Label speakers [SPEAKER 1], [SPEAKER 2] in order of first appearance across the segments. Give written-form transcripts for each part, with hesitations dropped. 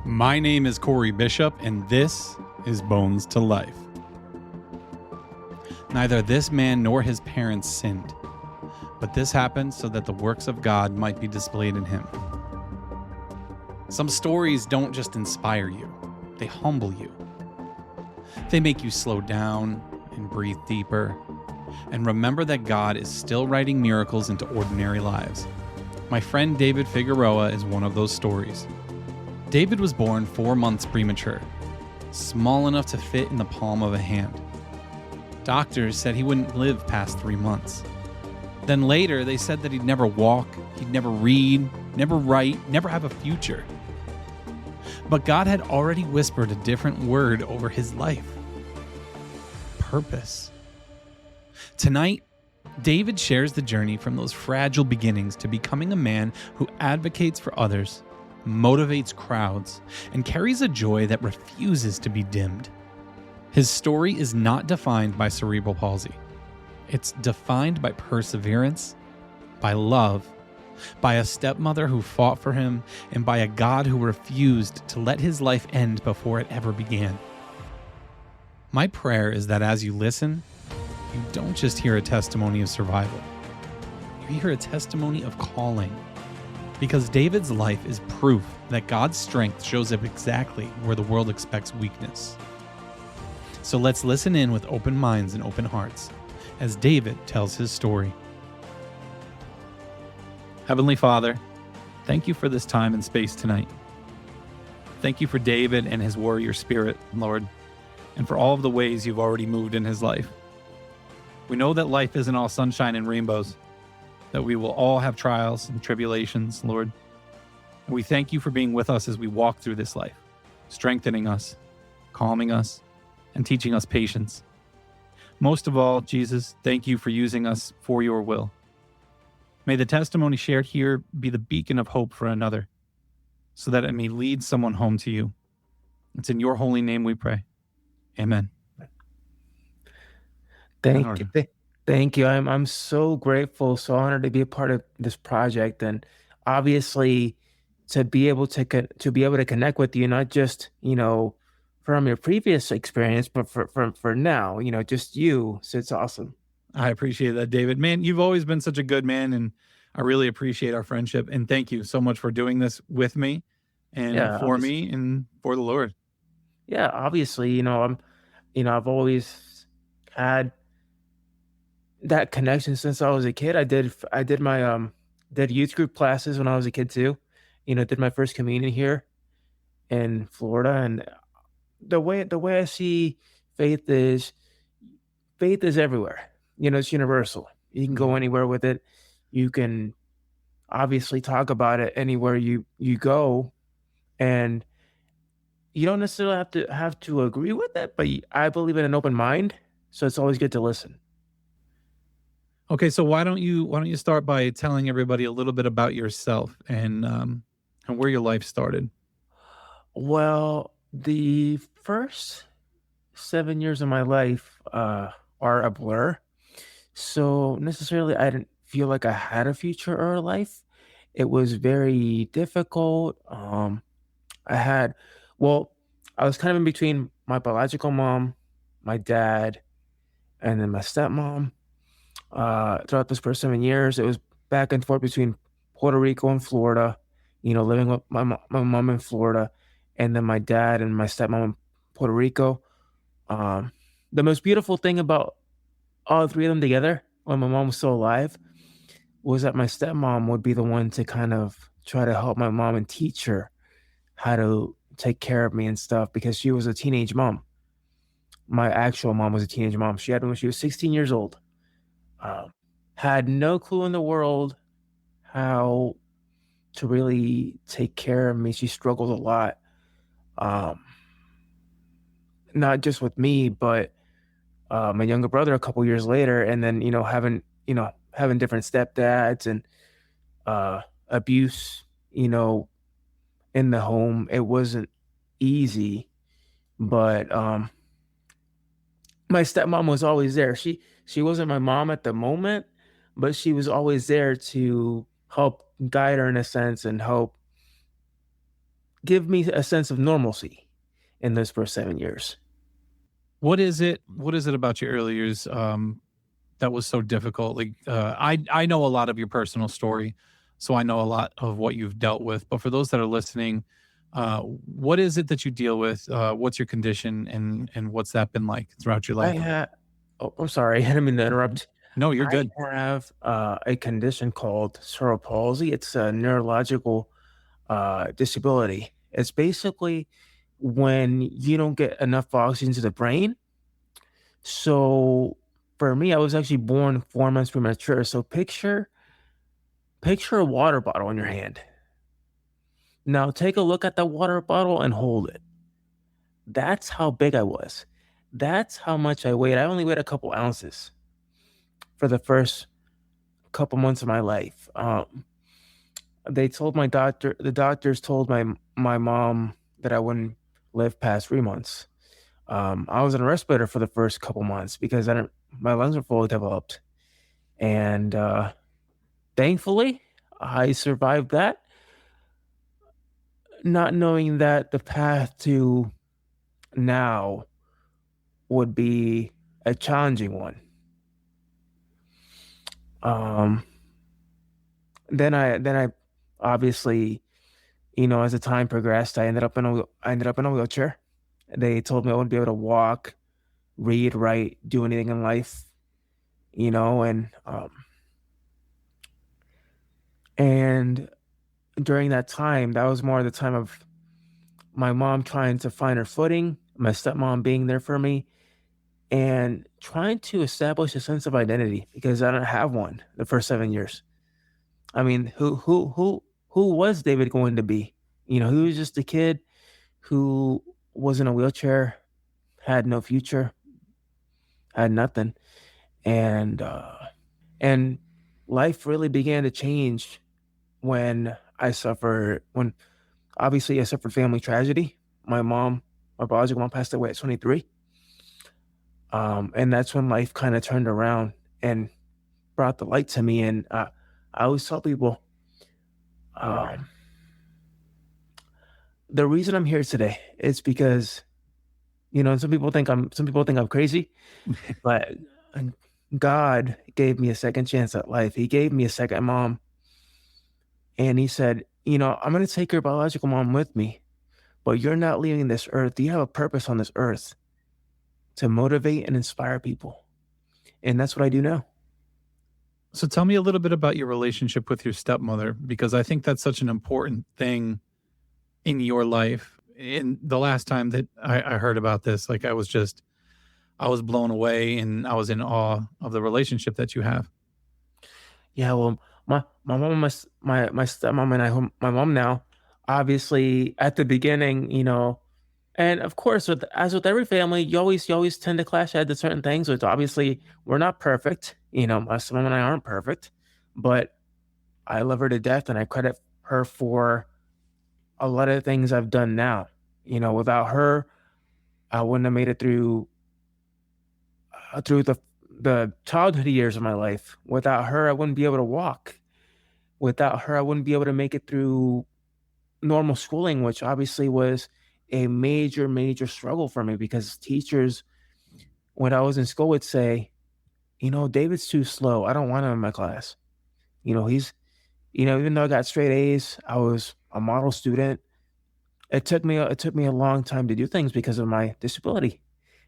[SPEAKER 1] My name is Corey Bishop, and this is Bones to Life. Neither this man nor his parents sinned, but this happened so that the works of God might be displayed in him. Some stories don't just inspire you, they humble you. They make you slow down and breathe deeper, and remember that God is still writing miracles into ordinary lives. My friend David Figueroa is one of those stories. David was born 4 months premature, small enough to fit in the palm of a hand. Doctors said he wouldn't live past 3 months. Then later, they said that he'd never walk, he'd never read, never write, never have a future. But God had already whispered a different word over his life. Purpose. Tonight, David shares the journey from those fragile beginnings to becoming a man who advocates for others, motivates crowds, and carries a joy that refuses to be dimmed. His story is not defined by cerebral palsy. It's defined by perseverance, by love, by a stepmother who fought for him, and by a God who refused to let his life end before it ever began. My prayer is that as you listen, you don't just hear a testimony of survival. You hear a testimony of calling. Because David's life is proof that God's strength shows up exactly where the world expects weakness. So let's listen in with open minds and open hearts as David tells his story. Heavenly Father, thank you for this time and space tonight. Thank you for David and his warrior spirit, Lord, and for all of the ways you've already moved in his life. We know that life isn't all sunshine and rainbows, that we will all have trials and tribulations, Lord. We thank you for being with us as we walk through this life, strengthening us, calming us, and teaching us patience. Most of all, Jesus, thank you for using us for your will. May the testimony shared here be the beacon of hope for another, so that it may lead someone home to you. It's in your holy name we pray. Amen.
[SPEAKER 2] Thank you. I'm so grateful, so honored to be a part of this project, and obviously to be able to connect with you, not just from your previous experience, but for now, just you. So it's awesome.
[SPEAKER 1] I appreciate that, David. Man, you've always been such a good man, and I really appreciate our friendship. And thank you so much for doing this with me, and for me, and for the Lord.
[SPEAKER 2] Yeah, obviously, I've always had that connection since I was a kid. I did my did youth group classes when I was a kid too. Did my first communion here in Florida, and the way I see faith is everywhere. It's universal. You can go anywhere with it. You can obviously talk about it anywhere you go, and you don't necessarily have to agree with it, but I believe in an open mind, so it's always good to listen.
[SPEAKER 1] Okay, so why don't you start by telling everybody a little bit about yourself and where your life started?
[SPEAKER 2] Well, the first 7 years of my life are a blur. So necessarily, I didn't feel like I had a future or a life. It was very difficult. I had, well, I was kind of in between my biological mom, my dad, and then my stepmom. Throughout those first 7 years, it was back and forth between Puerto Rico and Florida, living with my mom in Florida, and then my dad and my stepmom in Puerto Rico. The most beautiful thing about all three of them together, when my mom was still alive, was that my stepmom would be the one to kind of try to help my mom and teach her how to take care of me and stuff, because she was a teenage mom. My actual mom was a teenage mom. She had me when she was 16 years old. Had no clue in the world how to really take care of me. She struggled a lot. Not just with me, but my younger brother a couple years later, and then having different stepdads and abuse, in the home. It wasn't easy, but my stepmom was always there. She wasn't my mom at the moment, but she was always there to help guide her in a sense and help give me a sense of normalcy in those first 7 years.
[SPEAKER 1] What is it about your early years that was so difficult? Like, I know a lot of your personal story, so I know a lot of what you've dealt with. But for those that are listening, what is it that you deal with? What's your condition, and what's that been like throughout your
[SPEAKER 2] I
[SPEAKER 1] life?
[SPEAKER 2] had Oh, I'm sorry, I didn't mean to
[SPEAKER 1] Mhm.
[SPEAKER 2] interrupt.
[SPEAKER 1] No, you're
[SPEAKER 2] I
[SPEAKER 1] good.
[SPEAKER 2] have a condition called cerebral palsy. It's a neurological disability. It's basically when you don't get enough oxygen to the brain. So for me, I was actually born 4 months premature. So picture a water bottle in your hand. Now take a look at the water bottle and hold it. That's how big I was. That's how much I weighed. I only weighed a couple ounces for the first couple months of my life. The doctors told my mom that I wouldn't live past 3 months. I was on a respirator for the first couple months because I didn't, my lungs were fully developed, and thankfully I survived that, not knowing that the path to now would be a challenging one. Um, then I obviously, as the time progressed, I ended up in a wheelchair. They told me I wouldn't be able to walk, read, write, do anything in life, and during that time, that was more the time of my mom trying to find her footing, my stepmom being there for me, and trying to establish a sense of identity because I didn't have one the first 7 years. I mean, who was David going to be? He was just a kid who was in a wheelchair, had no future, had nothing, and and life really began to change when obviously I suffered family tragedy. My biological mom passed away at 23. And that's when life kind of turned around and brought the light to me. And I always tell people, um, the reason I'm here today is because, some people think I'm crazy, but uh, God gave me a second chance at life. He gave me a second mom, and he said, I'm going to take your biological mom with me, but you're not leaving this earth. You have a purpose on this earth to motivate and inspire people. And that's what I do now.
[SPEAKER 1] So tell me a little bit about your relationship with your stepmother, because I think that's such an important thing in your life. In the last time that I heard about this, like I was blown away and I was in awe of the relationship that you have.
[SPEAKER 2] Yeah, well, my mom, my stepmom, and my mom now. Obviously, at the beginning, and of course, as with every family, you always tend to clash at certain things. Which obviously we're not perfect. My stepmom and I aren't perfect, but I love her to death, and I credit her for a lot of things I've done now. Without her, I wouldn't have made it through the childhood years of my life. Without her, I wouldn't be able to walk. Without her, I wouldn't be able to make it through normal schooling, which obviously was a major, major struggle for me because teachers, when I was in school, would say, David's too slow. I don't want him in my class. He's, even though I got straight A's, I was a model student. It took me a long time to do things because of my disability,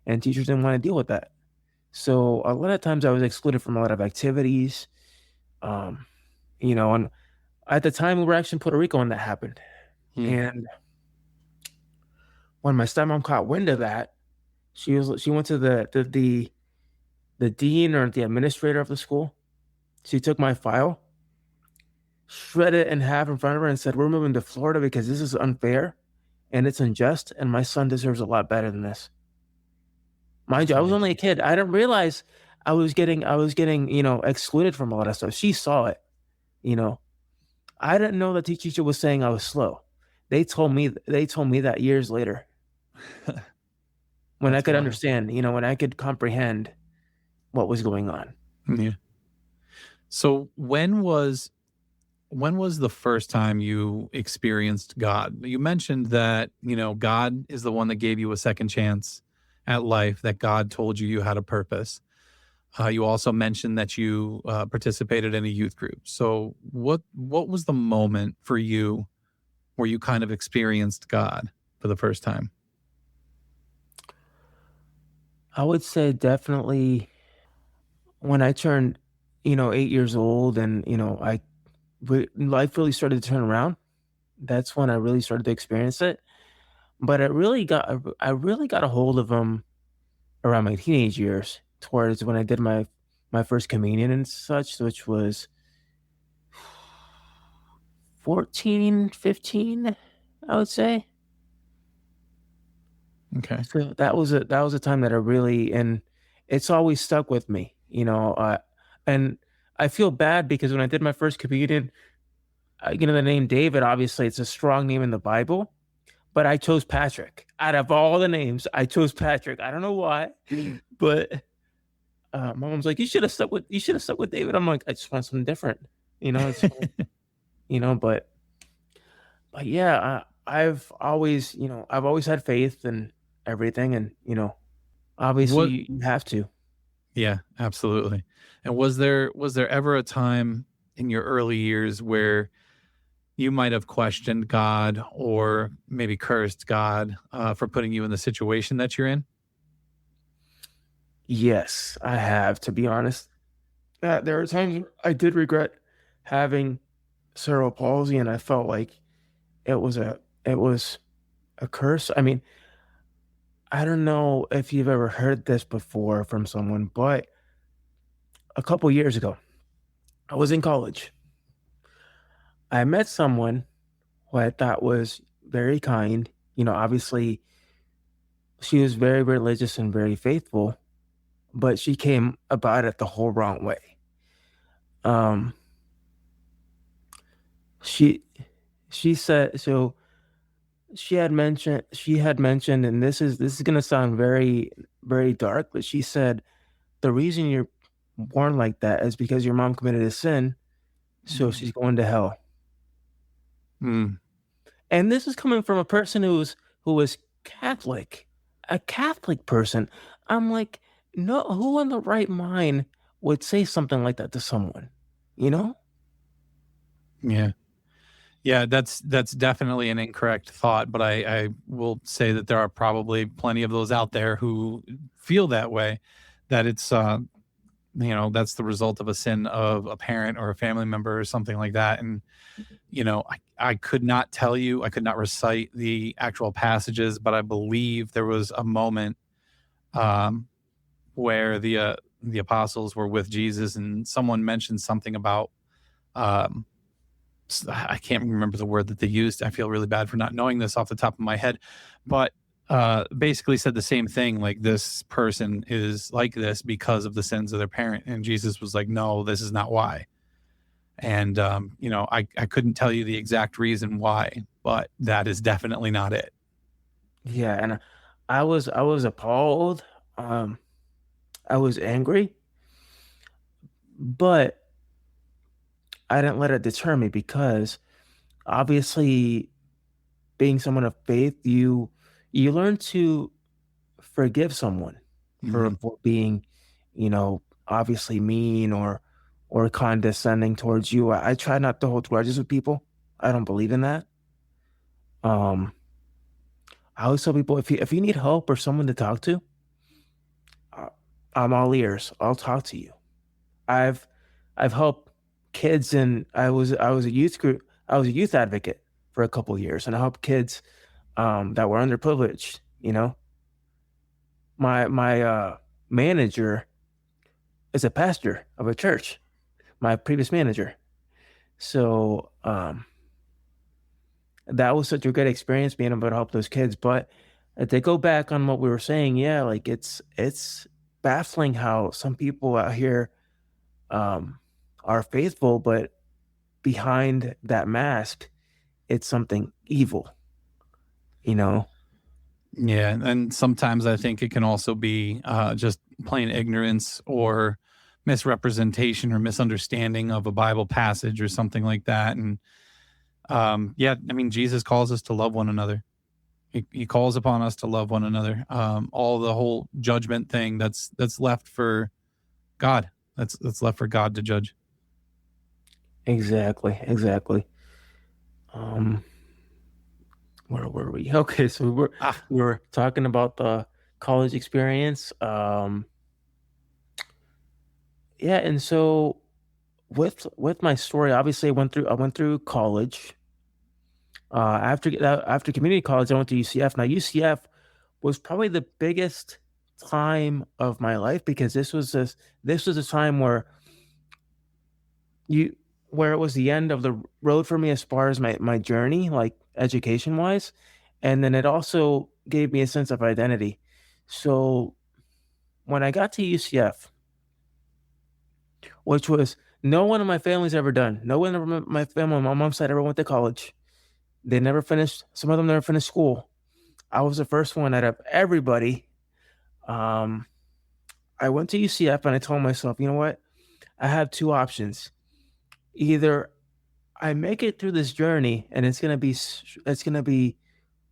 [SPEAKER 2] and teachers didn't want to deal with that. So a lot of times I was excluded from a lot of activities. Um, and at the time we were actually in Puerto Rico when that happened.
[SPEAKER 1] Hmm.
[SPEAKER 2] And when my stepmom caught wind of that, she went to the dean or the administrator of the school. She took my file, shredded it in half in front of her, and said, "We're moving to Florida because this is unfair and it's unjust, and my son deserves a lot better than this." Mind
[SPEAKER 1] That's
[SPEAKER 2] you, I was only a
[SPEAKER 1] amazing.
[SPEAKER 2] kid. I didn't realize I was getting excluded from a lot of stuff. She saw it, you know. I didn't know that the teacher was saying I was slow. They told me that years later when I
[SPEAKER 1] That's
[SPEAKER 2] could
[SPEAKER 1] wild.
[SPEAKER 2] understand, when I could comprehend what was going on.
[SPEAKER 1] Yeah. So when was when was the first time you experienced God? You mentioned that, God is the one that gave you a second chance at life, that God told you you had a purpose. You also mentioned that you participated in a youth group. So, what was the moment for you where you kind of experienced God for the first time?
[SPEAKER 2] I would say definitely when I turned, 8 years old and, life really started to turn around. That's when I really started to experience it. But I really got a hold of them around my teenage years, towards when I did my first communion and such, which was 14, 15, I would say.
[SPEAKER 1] Okay.
[SPEAKER 2] So that was a time that I really, and it's always stuck with me, and I feel bad because when I did my first communion, the name David, obviously it's a strong name in the Bible, but I chose Patrick. Out of all the names, I chose Patrick. I don't know why, but my mom's like, "You should have stuck with David." I'm like, "I just want something different." It's fine, but yeah, I've always had faith and everything, and obviously
[SPEAKER 1] What
[SPEAKER 2] you have to.
[SPEAKER 1] Yeah, absolutely. And was there ever a time in your early years where you might have questioned God or maybe cursed God for putting you in the situation that you're in?
[SPEAKER 2] Yes, I have, to be honest. There are times I did regret having cerebral palsy, and I felt like it was a curse. I mean, I don't know if you've ever heard this before from someone, but a couple years ago, I was in college. I met someone who I thought was very kind. Obviously, she was very religious and very faithful, but she came about it the whole wrong way. Um, she she said so. She had mentioned, and this is gonna sound very very dark, but she said the reason you're born like that is because your mom committed a sin, so
[SPEAKER 1] Mm.
[SPEAKER 2] she's going to hell.
[SPEAKER 1] Mm,
[SPEAKER 2] And this is coming from a person who was Catholic, a Catholic person. I'm like, no, who in the right mind would say something like that to someone? You know?
[SPEAKER 1] yeah. Yeah, that's definitely an incorrect thought, but I will say that there are probably plenty of those out there who feel that way, that it's that's the result of a sin of a parent or a family member or something like that. And I could not tell you, I could not recite the actual passages, but I believe there was a moment um, where the apostles were with Jesus, and someone mentioned something about um, I can't remember the word that they used. I feel really bad for not knowing this off the top of my head, but basically said the same thing. Like, this person is like this because of the sins of their parent, and Jesus was like, "No, this is not why." And I couldn't tell you the exact reason why, but that is definitely not it.
[SPEAKER 2] Yeah, and I was appalled. Um, I was angry, but I didn't let it deter me because obviously being someone of faith, you learn to forgive someone for
[SPEAKER 1] Mhm.
[SPEAKER 2] being, obviously mean or condescending towards you. I try not to hold grudges with people. I don't believe in that. Um, I always tell people if you need help or someone to talk to, uh, I'm all ears. I'll talk to you. I've I've helped kids, and I was a youth group. I was a youth advocate for a couple years, and I helped kids that were underprivileged. My manager is a pastor of a church. My previous manager. So that was such a great experience being able to help those kids. But to go back on what we were saying, yeah, like it's baffling how some people out here um, are faithful, but behind that mask, it's something evil. You know?
[SPEAKER 1] Yeah, and sometimes I think it can also be just plain ignorance or misrepresentation or misunderstanding of a Bible passage or something like that. And yeah, I mean, Jesus calls us to love one another. He calls upon us to love one another. All the whole judgment thing that's left for God. That's left for God to judge.
[SPEAKER 2] Exactly, exactly. Um, where were we? Okay, so
[SPEAKER 1] Ah,
[SPEAKER 2] we were talking about the college experience. Yeah, and so with my story, obviously I went through college. After community college, I went to UCF. Now UCF was probably the biggest time of my life because this was a time you where it was the end of the road for me as far as my journey, like education wise, and then it also gave me a sense of identity. So when I got to UCF, which was no one in my family's ever done, no one in my family on my mom's side ever went to college. They never finished. Some of them never finished school. I was the first one out of everybody. Um, I went to UCF and I told myself, you know what? I have two options. Either I make it through this journey and it's gonna be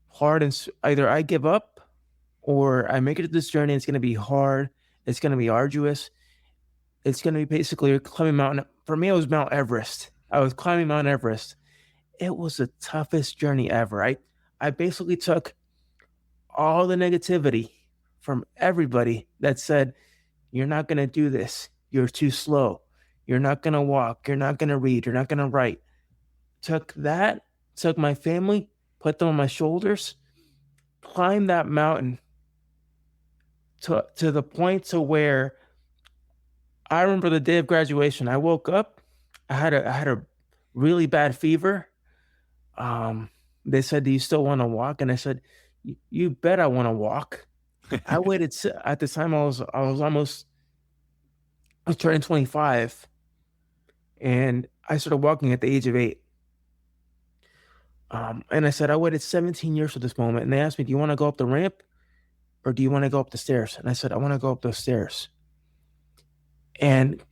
[SPEAKER 2] hard and either I give up or I make it through this journey. It's gonna be hard. It's gonna be arduous. It's gonna be basically climbing mountain. For me, it was Mount Everest. I was climbing Mount Everest. It was the toughest journey ever. I basically took all the negativity from everybody that said, you're not going to do this. You're too slow. You're not going to walk. You're not going to read. You're not going to write. Took that, took my family, put them on my shoulders, climbed that mountain to the point to where I remember the day of graduation. I woke up. I had a really bad fever. Um, they said, "Do you still want to walk?" And I said, "You bet I want to walk." I waited at the time I was almost I was turning 25 and I started walking at the age of 8. And I said, I waited 17 years for this moment. And they asked me, do you want to go up the ramp or do you want to go up the stairs? And I said, I want to go up those stairs. And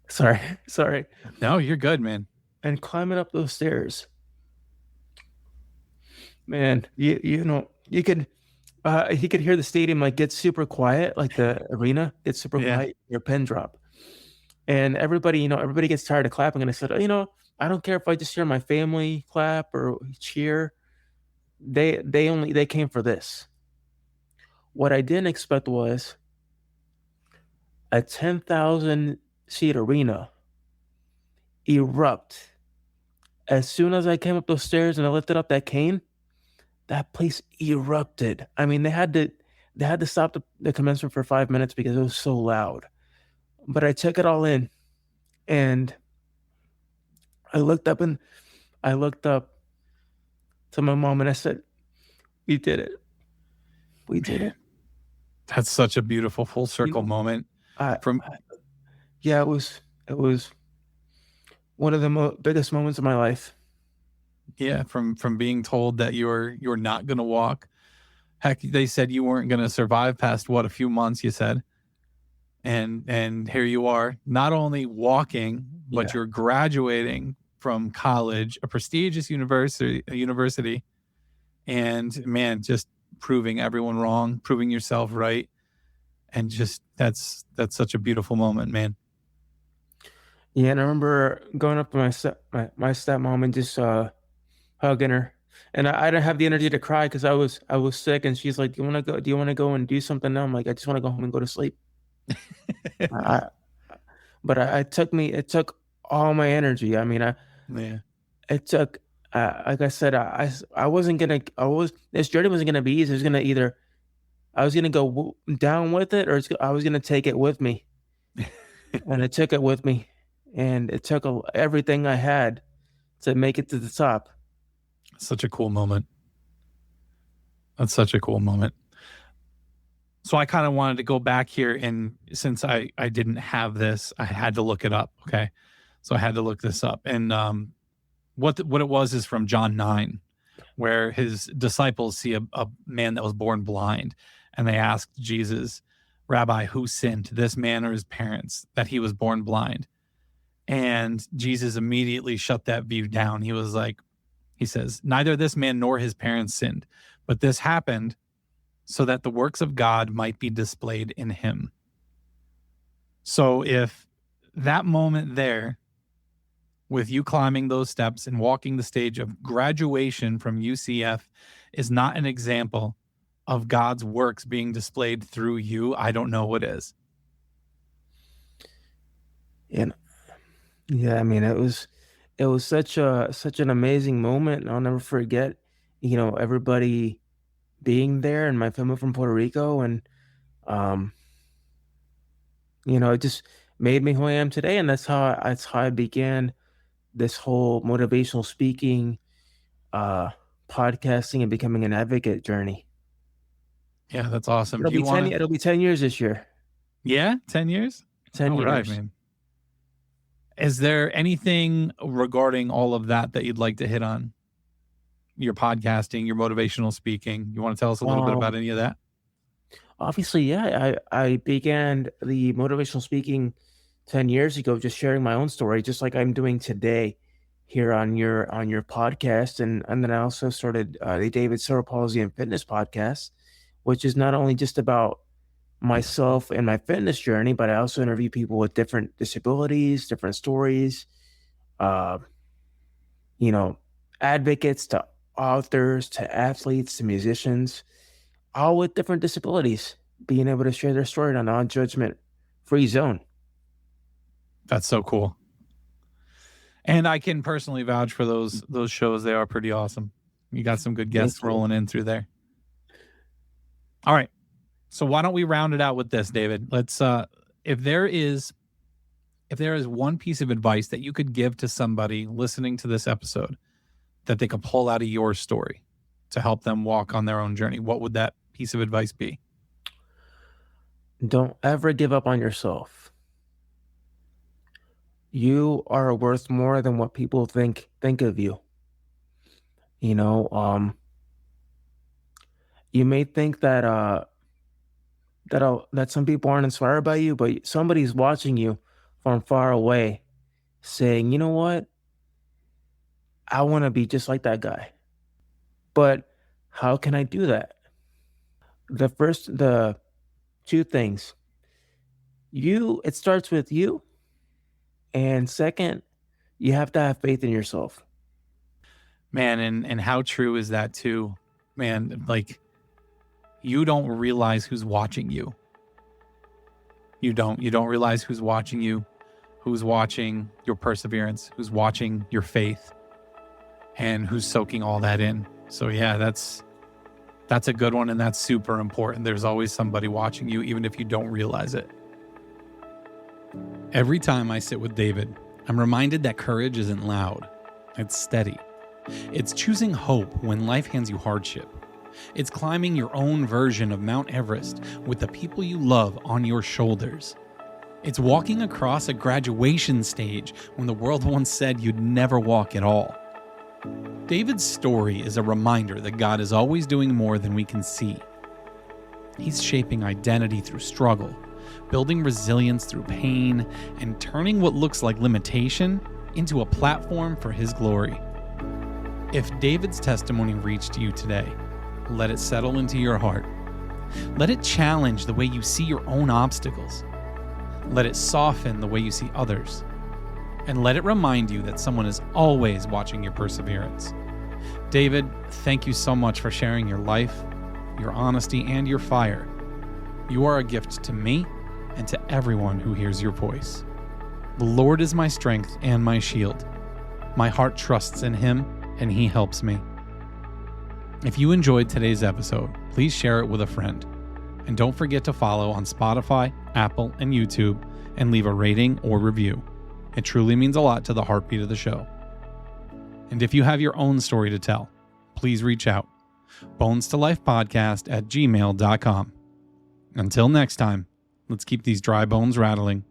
[SPEAKER 2] sorry, sorry.
[SPEAKER 1] no, you're good, man.
[SPEAKER 2] And climbing up those stairs, man, you know, he could hear the stadium like get super quiet, like the arena gets super
[SPEAKER 1] Yeah.
[SPEAKER 2] quiet, your pin drop. And everybody, you know, everybody gets tired of clapping. And I said, oh, you know, I don't care if I just hear my family clap or cheer. They came for this. What I didn't expect was a 10,000 seat arena erupt. As soon as I came up those stairs and I lifted up that cane, that place erupted. I mean, they had to stop the commencement for 5 minutes because it was so loud. But I took it all in and I looked up and I looked up to my mom and I said, we did it. We did it.
[SPEAKER 1] That's such a beautiful full
[SPEAKER 2] You
[SPEAKER 1] circle
[SPEAKER 2] know,
[SPEAKER 1] moment.
[SPEAKER 2] I,
[SPEAKER 1] From
[SPEAKER 2] yeah, it was one of the biggest moments of my life.
[SPEAKER 1] yeah, from being told that you're not gonna walk. Heck, they said you weren't gonna survive past what, a few months, you said. And here you are, not only walking, but
[SPEAKER 2] Yeah.
[SPEAKER 1] you're graduating from college, a prestigious university, and man, just proving everyone wrong, proving yourself right. And just that's such a beautiful moment, man.
[SPEAKER 2] Yeah, and I remember going up to my stepmom and just hugging her. And I didn't have the energy to cry because I was sick. And she's like, "Do you want to go? Do you want to go and do something now?" I'm like, "I just want to go home and go to sleep." I, but it took all my energy. I mean,
[SPEAKER 1] Yeah.
[SPEAKER 2] it took like I said, I wasn't gonna I was this journey wasn't gonna be easy. It was gonna either I was gonna go down with it or I was gonna take it with me. And I took it with me, and it took everything I had to make it to the top.
[SPEAKER 1] Such a cool moment. That's such a cool moment. So I kind of wanted to go back here, and since I didn't have this, I had to look it up. Okay, so I had to look this up, and what it was is from John 9, where his disciples see a man that was born blind, and they asked Jesus, Rabbi, who sinned, this man or his parents, that he was born blind? And Jesus immediately shut that view down. He says, neither this man nor his parents sinned, but this happened so that the works of God might be displayed in him. So if that moment there, with you climbing those steps and walking the stage of graduation from UCF, is not an example of God's works being displayed through you, I don't know what is.
[SPEAKER 2] And yeah, I mean, it was such an amazing moment. And I'll never forget, everybody being there and my family from Puerto Rico, and um, it just made me who I am today. And that's how I began this whole motivational speaking, uh, podcasting, and becoming an advocate journey.
[SPEAKER 1] Yeah, that's awesome.
[SPEAKER 2] It'll
[SPEAKER 1] Do you
[SPEAKER 2] be 10,
[SPEAKER 1] want to?
[SPEAKER 2] it'll be 10 years this year.
[SPEAKER 1] Yeah, 10 years?
[SPEAKER 2] 10
[SPEAKER 1] All right,
[SPEAKER 2] years.
[SPEAKER 1] man. Is there anything regarding all of that that you'd like to hit on? Your podcasting, your motivational speaking. You want to tell us a little bit about
[SPEAKER 2] Um,
[SPEAKER 1] any of that?
[SPEAKER 2] Obviously, yeah, I began the motivational speaking 10 years ago, just sharing my own story, just like I'm doing today here on your podcast. And then I also started the David Cerebral Palsy and Fitness podcast, which is not only just about myself and my fitness journey, but I also interview people with different disabilities, different stories, uh, you know, advocates to authors to athletes to musicians, all with different disabilities, being able to share their story in a non-judgment free zone.
[SPEAKER 1] That's so cool. And I can personally vouch for those shows. They are pretty awesome. You got some good
[SPEAKER 2] Thank
[SPEAKER 1] guests
[SPEAKER 2] you.
[SPEAKER 1] rolling in through there. All right. So why don't we round it out with this, David? Let's if there is one piece of advice that you could give to somebody listening to this episode that they could pull out of your story to help them walk on their own journey, what would that piece of advice be?
[SPEAKER 2] Don't ever give up on yourself. You are worth more than what people think of you. You know, you may think that some people aren't inspired by you, but somebody's watching you from far away, saying, "You know what? I want to be just like that guy." But how can I do that? The two things. It starts with you, and second, you have to have faith in yourself.
[SPEAKER 1] Man, and how true is that too? Man, like you don't realize who's watching you. You don't realize who's watching you, who's watching your perseverance, who's watching your faith, and who's soaking all that in. So yeah, that's a good one, and that's super important. There's always somebody watching you, even if you don't realize it. Every time I sit with David, I'm reminded that courage isn't loud. It's steady. It's choosing hope when life hands you hardship. It's climbing your own version of Mount Everest with the people you love on your shoulders. It's walking across a graduation stage when the world once said you'd never walk at all. David's story is a reminder that God is always doing more than we can see. He's shaping identity through struggle, building resilience through pain, and turning what looks like limitation into a platform for his glory. If David's testimony reached you today, let it settle into your heart. Let it challenge the way you see your own obstacles. Let it soften the way you see others. And let it remind you that someone is always watching your perseverance. David, thank you so much for sharing your life, your honesty, and your fire. You are a gift to me and to everyone who hears your voice. The Lord is my strength and my shield. My heart trusts in him, and he helps me. If you enjoyed today's episode, please share it with a friend. And don't forget to follow on Spotify, Apple, and YouTube, and leave a rating or review. It truly means a lot to the heartbeat of the show. And if you have your own story to tell, please reach out. bonestolifepodcast@gmail.com. Until next time, let's keep these dry bones rattling.